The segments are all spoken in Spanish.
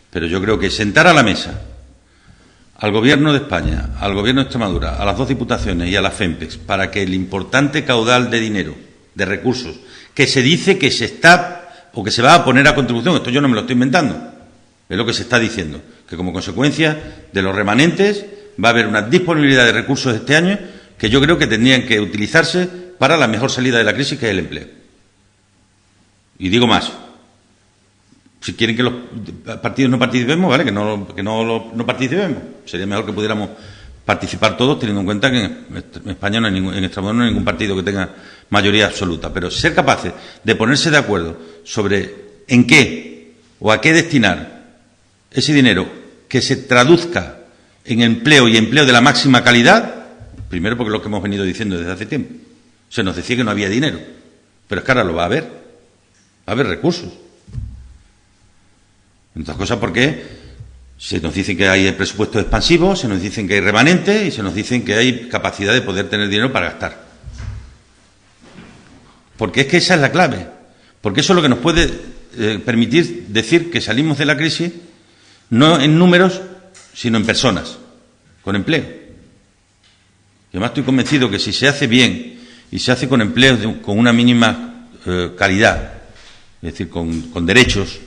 Pero yo creo que sentar a la mesa al Gobierno de España, al Gobierno de Extremadura, a las 2 diputaciones y a la FEMPEX para que el importante caudal de dinero, de recursos, que se dice que se está o que se va a poner a contribución, esto yo no me lo estoy inventando, es lo que se está diciendo, que como consecuencia de los remanentes va a haber una disponibilidad de recursos este año que yo creo que tendrían que utilizarse para la mejor salida de la crisis, que es el empleo. Y digo más, si quieren que los partidos no participemos, ¿vale? Que no participemos. Sería mejor que pudiéramos participar todos, teniendo en cuenta que en España no hay en Extremadura no hay ningún partido que tenga mayoría absoluta. Pero ser capaces de ponerse de acuerdo sobre en qué o a qué destinar ese dinero que se traduzca en empleo y empleo de la máxima calidad, primero porque es lo que hemos venido diciendo desde hace tiempo. Se nos decía que no había dinero, pero es que ahora lo va a haber. Va a haber recursos. Entre otras cosas porque se nos dicen que hay presupuestos expansivos, se nos dicen que hay remanentes y se nos dicen que hay capacidad de poder tener dinero para gastar. Porque es que esa es la clave. Porque eso es lo que nos puede permitir decir que salimos de la crisis no en números, sino en personas, con empleo. Y además estoy convencido que si se hace bien y se hace con empleos con una mínima calidad, es decir, con derechos,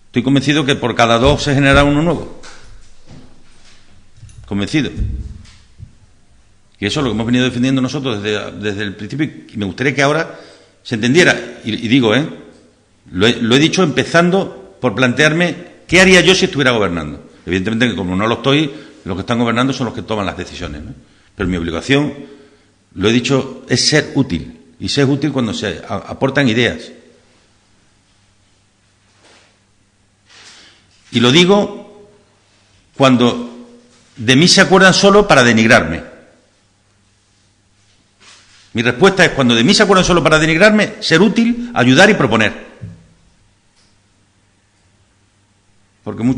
estoy convencido que por cada 2 se generará uno nuevo. Convencido. Y eso es lo que hemos venido defendiendo nosotros desde el principio, y me gustaría que ahora se entendiera. Y digo, lo he dicho empezando por plantearme qué haría yo si estuviera gobernando. Evidentemente que como no lo estoy, los que están gobernando son los que toman las decisiones, ¿no? Pero mi obligación, lo he dicho, es ser útil. Y ser útil cuando se aportan ideas. Y lo digo cuando de mí se acuerdan solo para denigrarme. Mi respuesta es cuando de mí se acuerdan solo para denigrarme, ser útil, ayudar y proponer. Porque